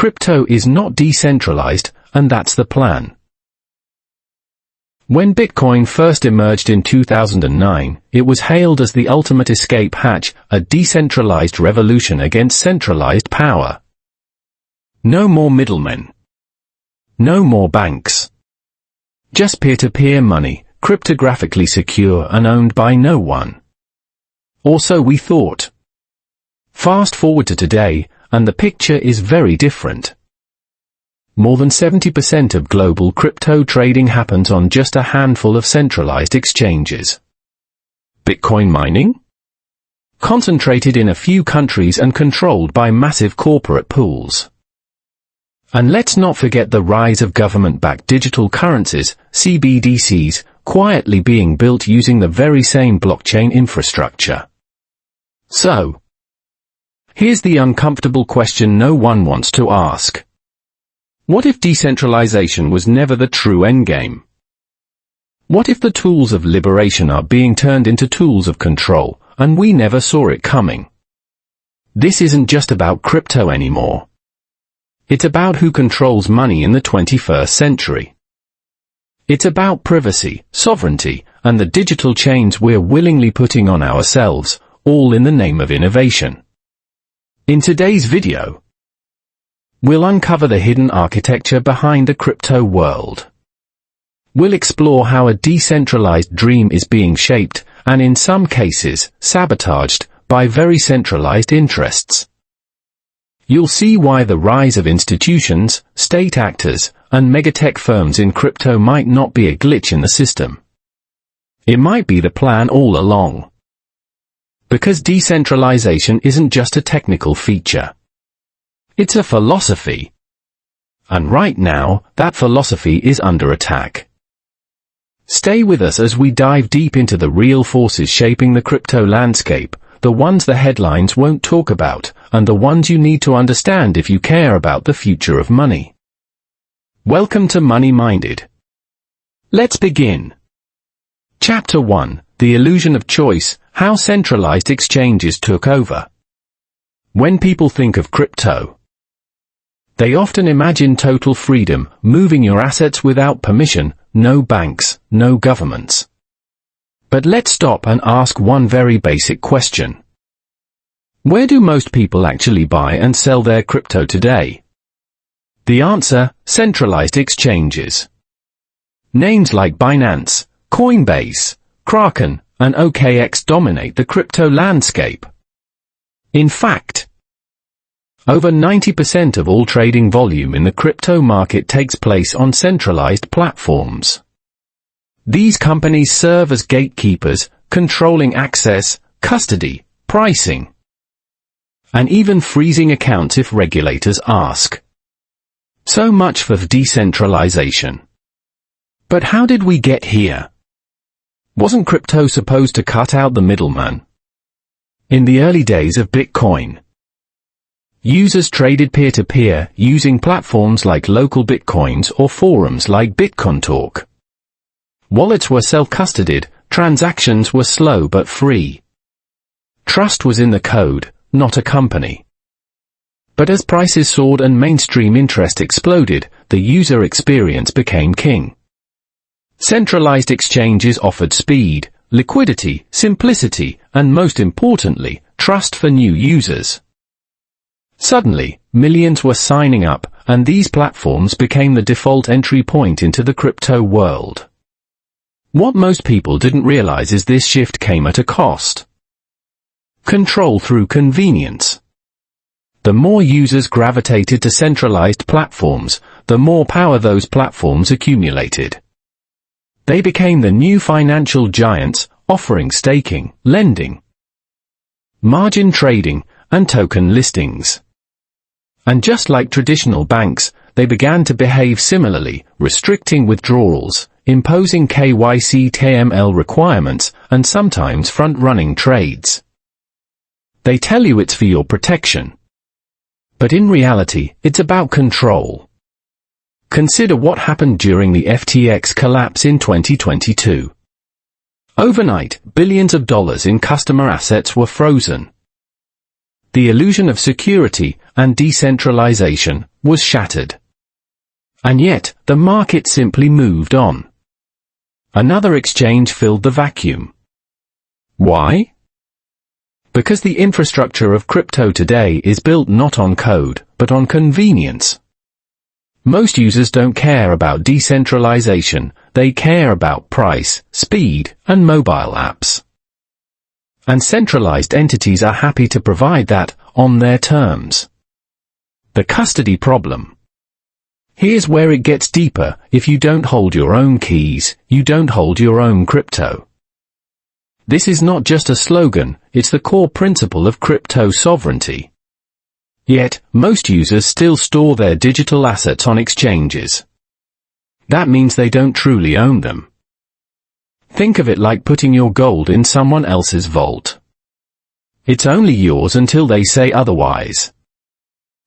Crypto is not decentralized, and that's the plan. When Bitcoin first emerged in 2009, it was hailed as the ultimate escape hatch, a decentralized revolution against centralized power. No more middlemen. No more banks. Just peer-to-peer money, cryptographically secure and owned by no one. Or so we thought. Fast forward to today, and the picture is very different. More than 70% of global crypto trading happens on just a handful of centralized exchanges. Bitcoin mining? Concentrated in a few countries and controlled by massive corporate pools. And let's not forget the rise of government-backed digital currencies, CBDCs, quietly being built using the very same blockchain infrastructure. So, here's the uncomfortable question no one wants to ask. What if decentralization was never the true endgame? What if the tools of liberation are being turned into tools of control, and we never saw it coming? This isn't just about crypto anymore. It's about who controls money in the 21st century. It's about privacy, sovereignty, and the digital chains we're willingly putting on ourselves, all in the name of innovation. In today's video, we'll uncover the hidden architecture behind the crypto world. We'll explore how a decentralized dream is being shaped, and in some cases, sabotaged, by very centralized interests. You'll see why the rise of institutions, state actors, and megatech firms in crypto might not be a glitch in the system. It might be the plan all along. Because decentralization isn't just a technical feature. It's a philosophy. And right now, that philosophy is under attack. Stay with us as we dive deep into the real forces shaping the crypto landscape, the ones the headlines won't talk about, and the ones you need to understand if you care about the future of money. Welcome to Money Minded. Let's begin. Chapter 1: The Illusion of Choice, How Centralized Exchanges Took Over. When people think of crypto, they often imagine total freedom, moving your assets without permission, no banks, no governments. But let's stop and ask one very basic question. Where do most people actually buy and sell their crypto today? The answer: centralized exchanges. Names like Binance, Coinbase, Kraken, and OKX dominate the crypto landscape. In fact, over 90% of all trading volume in the crypto market takes place on centralized platforms. These companies serve as gatekeepers, controlling access, custody, pricing, and even freezing accounts if regulators ask. So much for decentralization. But how did we get here? Wasn't crypto supposed to cut out the middleman? In the early days of Bitcoin, users traded peer-to-peer using platforms like local bitcoins or forums like BitConTalk. Wallets were self-custodied, transactions were slow but free. Trust was in the code, not a company. But as prices soared and mainstream interest exploded, the user experience became king. Centralized exchanges offered speed, liquidity, simplicity, and most importantly, trust for new users. Suddenly, millions were signing up, and these platforms became the default entry point into the crypto world. What most people didn't realize is this shift came at a cost. Control through convenience. The more users gravitated to centralized platforms, the more power those platforms accumulated. They became the new financial giants, offering staking, lending, margin trading, and token listings. And just like traditional banks, they began to behave similarly, restricting withdrawals, imposing KYC/AML requirements, and sometimes front-running trades. They tell you it's for your protection. But in reality, it's about control. Consider what happened during the FTX collapse in 2022. Overnight, billions of dollars in customer assets were frozen. The illusion of security, and decentralization, was shattered. And yet, the market simply moved on. Another exchange filled the vacuum. Why? Because the infrastructure of crypto today is built not on code, but on convenience. Most users don't care about decentralization, they care about price, speed, and mobile apps. And centralized entities are happy to provide that, on their terms. The custody problem. Here's where it gets deeper. If you don't hold your own keys, you don't hold your own crypto. This is not just a slogan, it's the core principle of crypto sovereignty. Yet, most users still store their digital assets on exchanges. That means they don't truly own them. Think of it like putting your gold in someone else's vault. It's only yours until they say otherwise.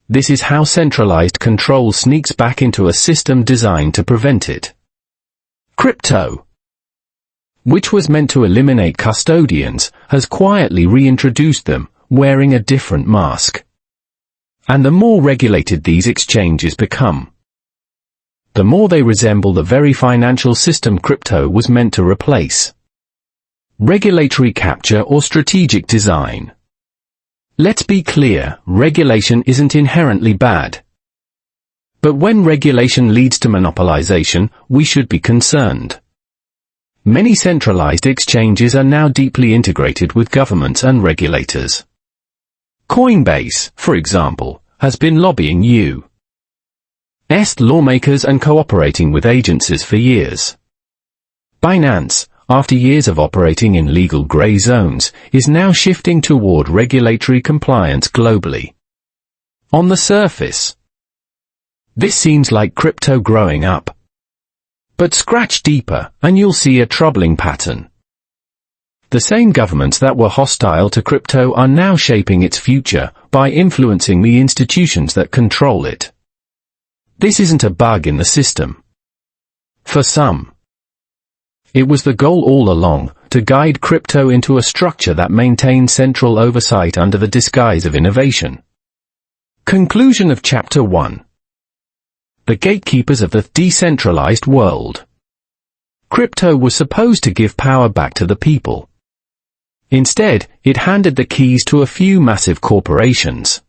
This is how centralized control sneaks back into a system designed to prevent it. Crypto, which was meant to eliminate custodians, has quietly reintroduced them, wearing a different mask. And the more regulated these exchanges become, the more they resemble the very financial system crypto was meant to replace. Regulatory capture or strategic design. Let's be clear, regulation isn't inherently bad. But when regulation leads to monopolization, we should be concerned. Many centralized exchanges are now deeply integrated with governments and regulators. Coinbase, for example, has been lobbying U.S. lawmakers and cooperating with agencies for years. Binance, after years of operating in legal gray zones, is now shifting toward regulatory compliance globally. On the surface, this seems like crypto growing up. But scratch deeper, and you'll see a troubling pattern. The same governments that were hostile to crypto are now shaping its future by influencing the institutions that control it. This isn't a bug in the system. For some, it was the goal all along, to guide crypto into a structure that maintains central oversight under the disguise of innovation. Conclusion of Chapter 1. The gatekeepers of the decentralized world. Crypto was supposed to give power back to the people. Instead, it handed the keys to a few massive corporations.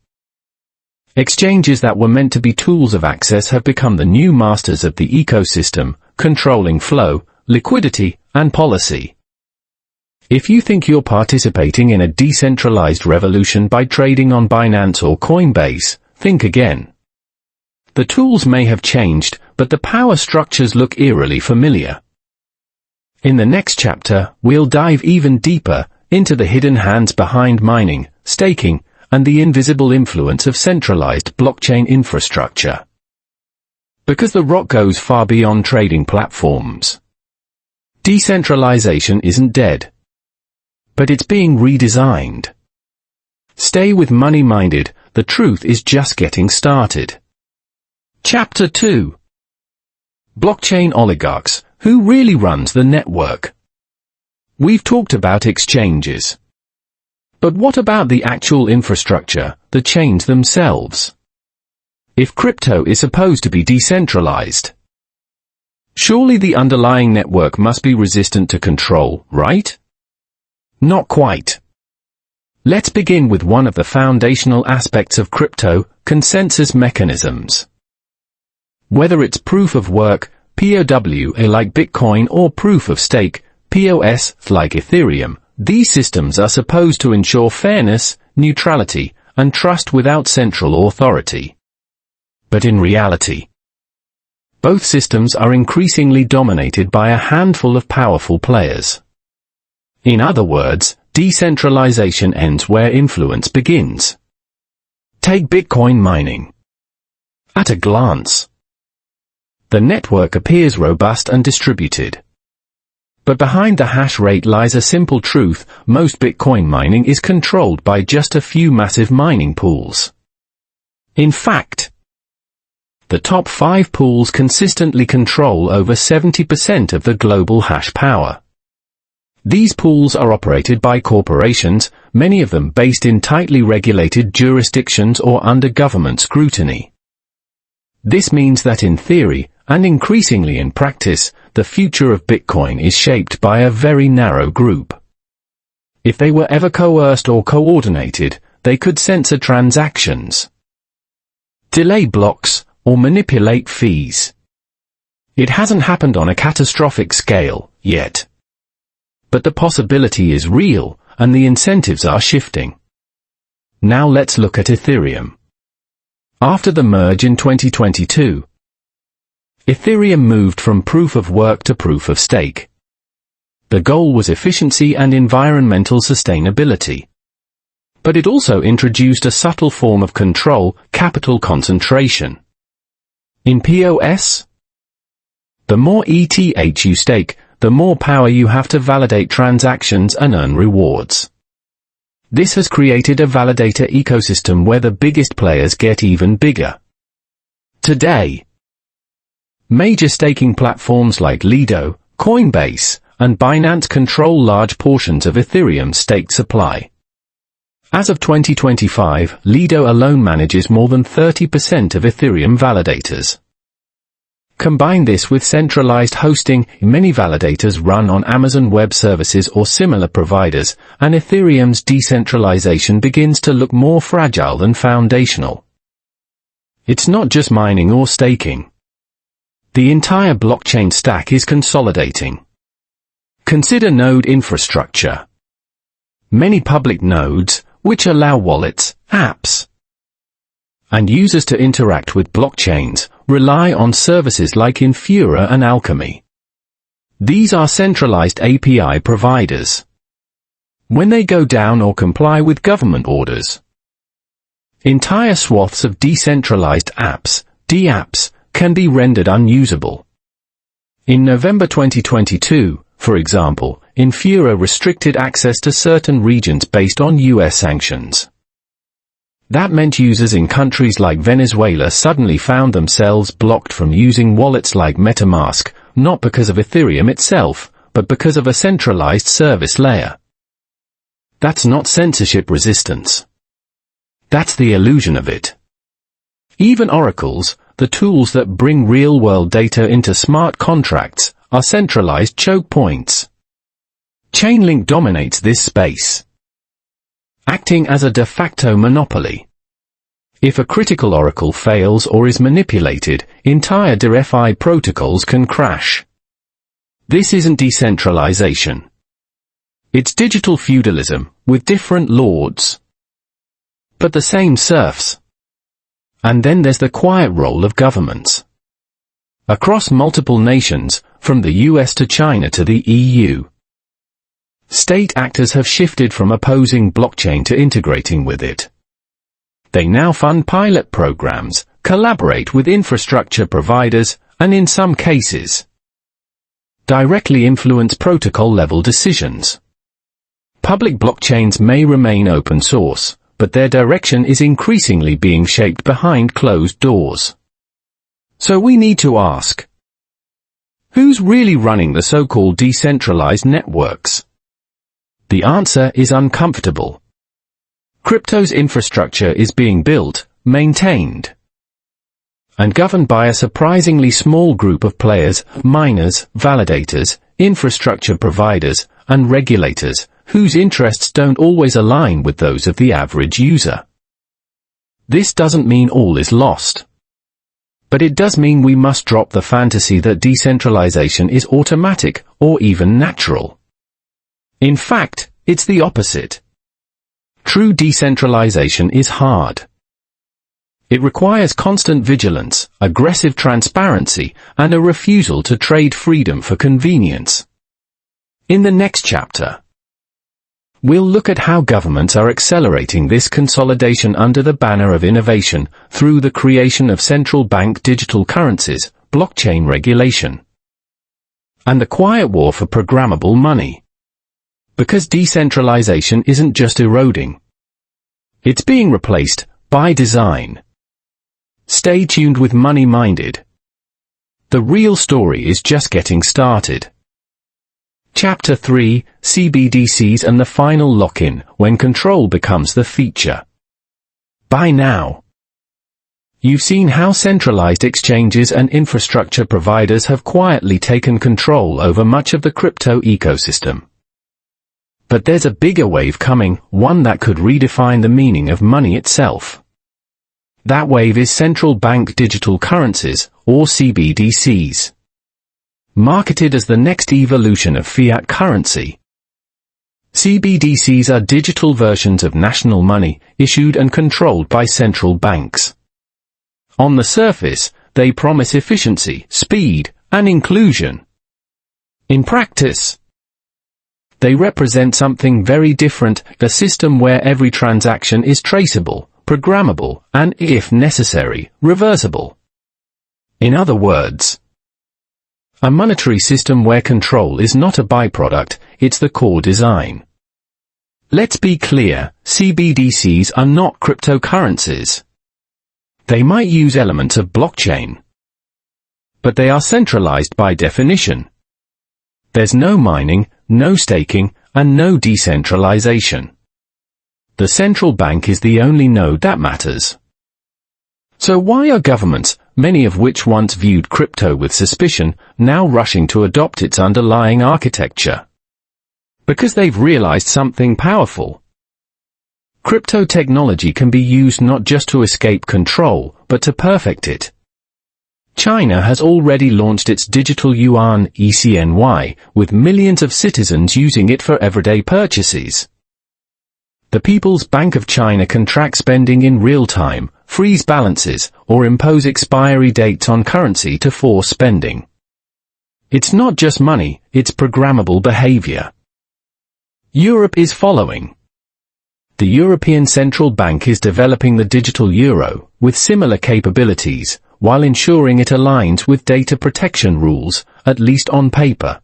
Exchanges that were meant to be tools of access have become the new masters of the ecosystem, controlling flow, liquidity, and policy. If you think you're participating in a decentralized revolution by trading on Binance or Coinbase, think again. The tools may have changed, but the power structures look eerily familiar. In the next chapter, we'll dive even deeper into the hidden hands behind mining, staking, and the invisible influence of centralized blockchain infrastructure. Because the rock goes far beyond trading platforms. Decentralization isn't dead, but it's being redesigned. Stay with money-minded, the truth is just getting started. Chapter 2. Blockchain oligarchs, who really runs the network? We've talked about exchanges. But what about the actual infrastructure, the chains themselves? If crypto is supposed to be decentralized, surely the underlying network must be resistant to control, right? Not quite. Let's begin with one of the foundational aspects of crypto, consensus mechanisms. Whether it's proof of work, POW like Bitcoin, or proof of stake, POS like Ethereum, these systems are supposed to ensure fairness, neutrality, and trust without central authority. But in reality, both systems are increasingly dominated by a handful of powerful players. In other words, decentralization ends where influence begins. Take Bitcoin mining. At a glance, the network appears robust and distributed. But behind the hash rate lies a simple truth: most Bitcoin mining is controlled by just a few massive mining pools. In fact, the top 5 pools consistently control over 70% of the global hash power. These pools are operated by corporations, many of them based in tightly regulated jurisdictions or under government scrutiny. This means that in theory, and increasingly in practice, the future of Bitcoin is shaped by a very narrow group. If they were ever coerced or coordinated, they could censor transactions, delay blocks, or manipulate fees. It hasn't happened on a catastrophic scale, yet. But the possibility is real, and the incentives are shifting. Now let's look at Ethereum. After the merge in 2022, Ethereum moved from proof of work to proof of stake. The goal was efficiency and environmental sustainability. But it also introduced a subtle form of control, capital concentration. In POS, the more ETH you stake, the more power you have to validate transactions and earn rewards. This has created a validator ecosystem where the biggest players get even bigger. Today, major staking platforms like Lido, Coinbase, and Binance control large portions of Ethereum's staked supply. As of 2025, Lido alone manages more than 30% of Ethereum validators. Combine this with centralized hosting, many validators run on Amazon Web Services or similar providers, and Ethereum's decentralization begins to look more fragile than foundational. It's not just mining or staking. The entire blockchain stack is consolidating. Consider node infrastructure. Many public nodes, which allow wallets, apps, and users to interact with blockchains, rely on services like Infura and Alchemy. These are centralized API providers. When they go down or comply with government orders, entire swaths of decentralized apps, DApps, can be rendered unusable. In November 2022, for example, Infura restricted access to certain regions based on US sanctions. That meant users in countries like Venezuela suddenly found themselves blocked from using wallets like MetaMask, not because of Ethereum itself, but because of a centralized service layer. That's not censorship resistance. That's the illusion of it. Even oracles, the tools that bring real-world data into smart contracts, are centralized choke points. Chainlink dominates this space, acting as a de facto monopoly. If a critical oracle fails or is manipulated, entire DeFi protocols can crash. This isn't decentralization. It's digital feudalism, with different lords, but the same serfs. And then there's the quiet role of governments. Across multiple nations, from the US to China to the EU, state actors have shifted from opposing blockchain to integrating with it. They now fund pilot programs, collaborate with infrastructure providers, and in some cases, directly influence protocol-level decisions. Public blockchains may remain open source, but their direction is increasingly being shaped behind closed doors. So we need to ask, who's really running the so-called decentralized networks? The answer is uncomfortable. Crypto's infrastructure is being built, maintained, and governed by a surprisingly small group of players, miners, validators, infrastructure providers, and regulators, whose interests don't always align with those of the average user. This doesn't mean all is lost. But it does mean we must drop the fantasy that decentralization is automatic, or even natural. In fact, it's the opposite. True decentralization is hard. It requires constant vigilance, aggressive transparency, and a refusal to trade freedom for convenience. In the next chapter, we'll look at how governments are accelerating this consolidation under the banner of innovation, through the creation of central bank digital currencies, blockchain regulation, and the quiet war for programmable money. Because decentralization isn't just eroding. It's being replaced, by design. Stay tuned with Money Minded. The real story is just getting started. Chapter 3, CBDCs and the final lock-in, when control becomes the feature. By now, you've seen how centralized exchanges and infrastructure providers have quietly taken control over much of the crypto ecosystem. But there's a bigger wave coming, one that could redefine the meaning of money itself. That wave is Central Bank Digital Currencies, or CBDCs. Marketed as the next evolution of fiat currency. CBDCs are digital versions of national money, issued and controlled by central banks. On the surface, they promise efficiency, speed, and inclusion. In practice, they represent something very different, a system where every transaction is traceable, programmable, and, if necessary, reversible. In other words, a monetary system where control is not a byproduct, it's the core design. Let's be clear, CBDCs are not cryptocurrencies. They might use elements of blockchain, but they are centralized by definition. There's no mining, no staking, and no decentralization. The central bank is the only node that matters. So why are governments, many of which once viewed crypto with suspicion, now rushing to adopt its underlying architecture? Because they've realized something powerful. Crypto technology can be used not just to escape control, but to perfect it. China has already launched its digital yuan, ECNY, with millions of citizens using it for everyday purchases. The People's Bank of China can track spending in real time, freeze balances, or impose expiry dates on currency to force spending. It's not just money, it's programmable behavior. Europe is following. The European Central Bank is developing the digital euro, with similar capabilities, while ensuring it aligns with data protection rules, at least on paper.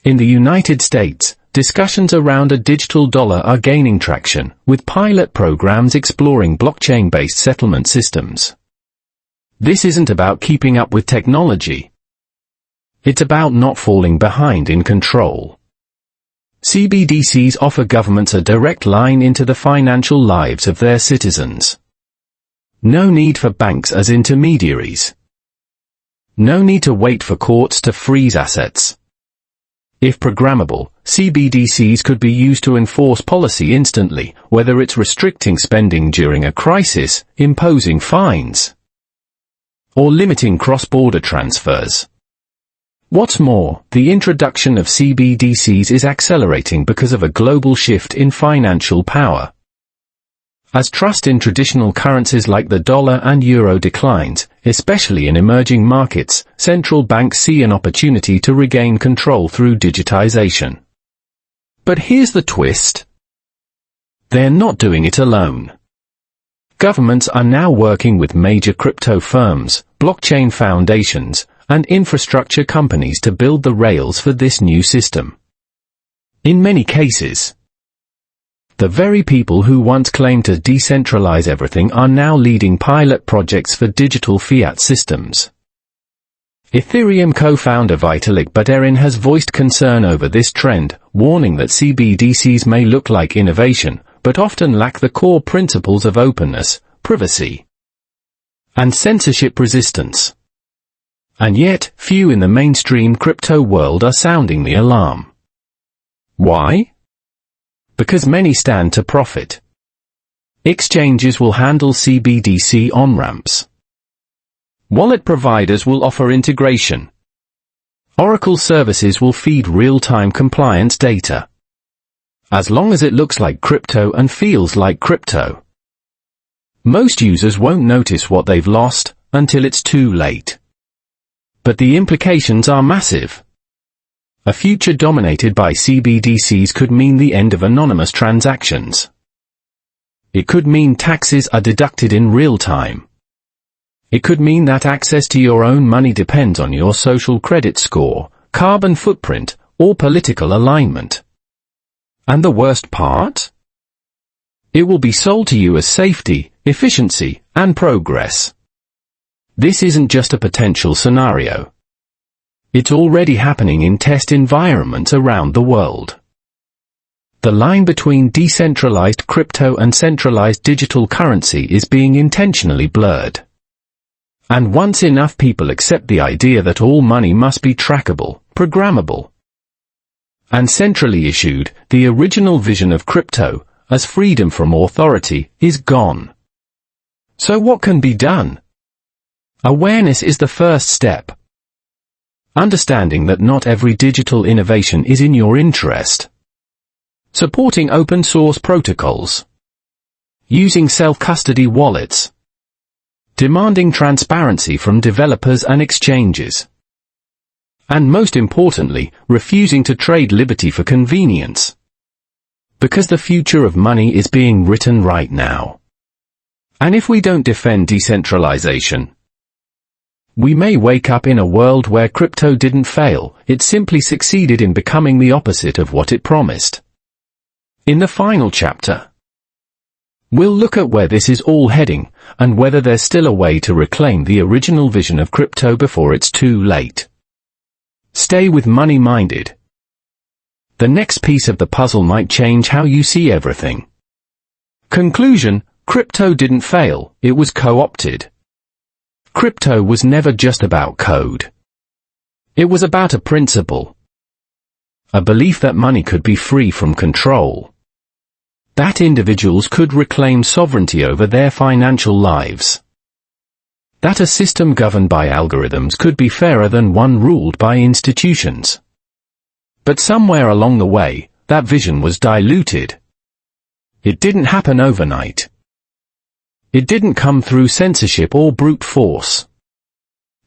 In the United States, discussions around a digital dollar are gaining traction, with pilot programs exploring blockchain-based settlement systems. This isn't about keeping up with technology. It's about not falling behind in control. CBDCs offer governments a direct line into the financial lives of their citizens. No need for banks as intermediaries. No need to wait for courts to freeze assets. If programmable, CBDCs could be used to enforce policy instantly, whether it's restricting spending during a crisis, imposing fines, or limiting cross-border transfers. What's more, the introduction of CBDCs is accelerating because of a global shift in financial power. As trust in traditional currencies like the dollar and euro declines, especially in emerging markets, central banks see an opportunity to regain control through digitization. But here's the twist. They're not doing it alone. Governments are now working with major crypto firms, blockchain foundations, and infrastructure companies to build the rails for this new system. In many cases, the very people who once claimed to decentralize everything are now leading pilot projects for digital fiat systems. Ethereum co-founder Vitalik Buterin has voiced concern over this trend, warning that CBDCs may look like innovation, but often lack the core principles of openness, privacy, and censorship resistance. And yet, few in the mainstream crypto world are sounding the alarm. Why? Because many stand to profit. Exchanges will handle CBDC on-ramps. Wallet providers will offer integration. Oracle services will feed real-time compliance data. As long as it looks like crypto and feels like crypto. Most users won't notice what they've lost until it's too late. But the implications are massive. A future dominated by CBDCs could mean the end of anonymous transactions. It could mean taxes are deducted in real time. It could mean that access to your own money depends on your social credit score, carbon footprint, or political alignment. And the worst part? It will be sold to you as safety, efficiency, and progress. This isn't just a potential scenario. It's already happening in test environments around the world. The line between decentralized crypto and centralized digital currency is being intentionally blurred. And once enough people accept the idea that all money must be trackable, programmable, and centrally issued, the original vision of crypto, as freedom from authority, is gone. So what can be done? Awareness is the first step. Understanding that not every digital innovation is in your interest. Supporting open source protocols. Using self-custody wallets. Demanding transparency from developers and exchanges. And most importantly, refusing to trade liberty for convenience. Because the future of money is being written right now. And if we don't defend decentralization, we may wake up in a world where crypto didn't fail, it simply succeeded in becoming the opposite of what it promised. In the final chapter, we'll look at where this is all heading, and whether there's still a way to reclaim the original vision of crypto before it's too late. Stay with Money Minded. The next piece of the puzzle might change how you see everything. Conclusion: crypto didn't fail, it was co-opted. Crypto was never just about code. It was about a principle. A belief that money could be free from control. That individuals could reclaim sovereignty over their financial lives. That a system governed by algorithms could be fairer than one ruled by institutions. But somewhere along the way, that vision was diluted. It didn't happen overnight. It didn't come through censorship or brute force.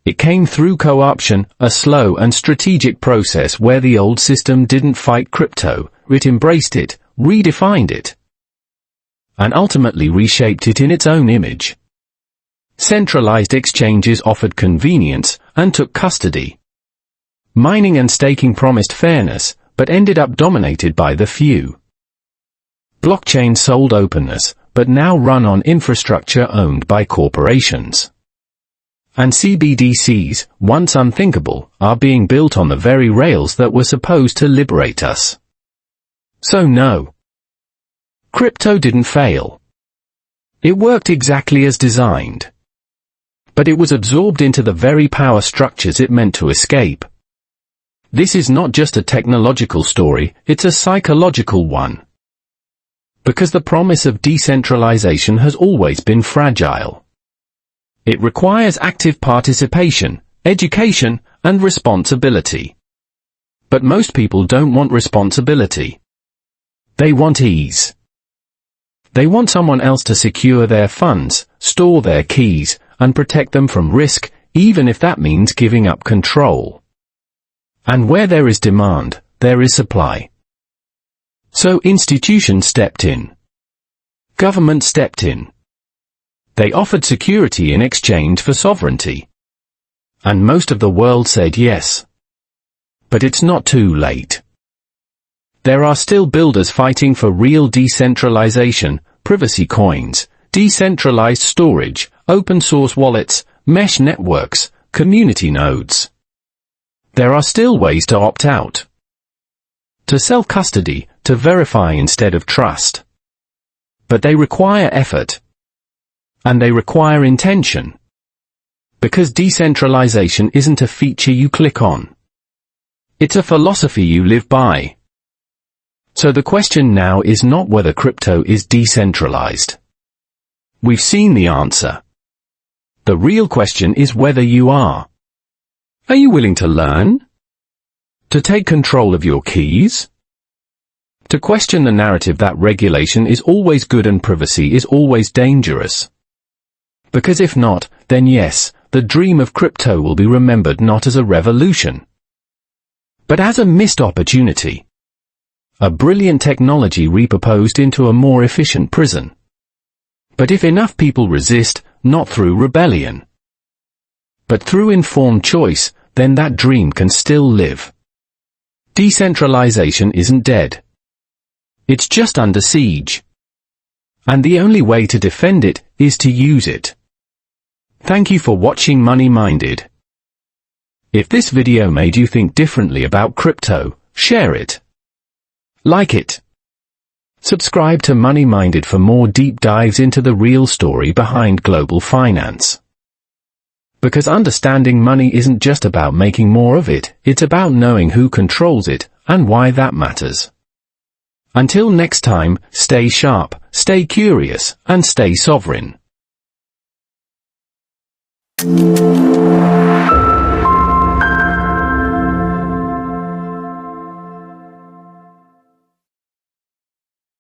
It came through co-option, a slow and strategic process where the old system didn't fight crypto, it embraced it, redefined it, and ultimately reshaped it in its own image. Centralized exchanges offered convenience and took custody. Mining and staking promised fairness, but ended up dominated by the few. Blockchain sold openness, but now run on infrastructure owned by corporations. And CBDCs, once unthinkable, are being built on the very rails that were supposed to liberate us. So no. Crypto didn't fail. It worked exactly as designed. But it was absorbed into the very power structures it meant to escape. This is not just a technological story, it's a psychological one. Because the promise of decentralization has always been fragile. It requires active participation, education, and responsibility. But most people don't want responsibility. They want ease. They want someone else to secure their funds, store their keys, and protect them from risk, even if that means giving up control. And where there is demand, there is supply. So institutions stepped in. Government stepped in. They offered security in exchange for sovereignty. And most of the world said yes. But it's not too late. There are still builders fighting for real decentralization, privacy coins, decentralized storage, open source wallets, mesh networks, community nodes. There are still ways to opt out. To self-custody, to verify instead of trust. But they require effort. And they require intention. Because decentralization isn't a feature you click on. It's a philosophy you live by. So the question now is not whether crypto is decentralized. We've seen the answer. The real question is whether you are. Are you willing to learn? To take control of your keys? To question the narrative that regulation is always good and privacy is always dangerous. Because if not, then yes, the dream of crypto will be remembered not as a revolution, but as a missed opportunity. A brilliant technology repurposed into a more efficient prison. But if enough people resist, not through rebellion, but through informed choice, then that dream can still live. Decentralization isn't dead. It's just under siege. And the only way to defend it is to use it. Thank you for watching Money Minded. If this video made you think differently about crypto, share it. Like it. Subscribe to Money Minded for more deep dives into the real story behind global finance. Because understanding money isn't just about making more of it, it's about knowing who controls it, and why that matters. Until next time, stay sharp, stay curious, and stay sovereign.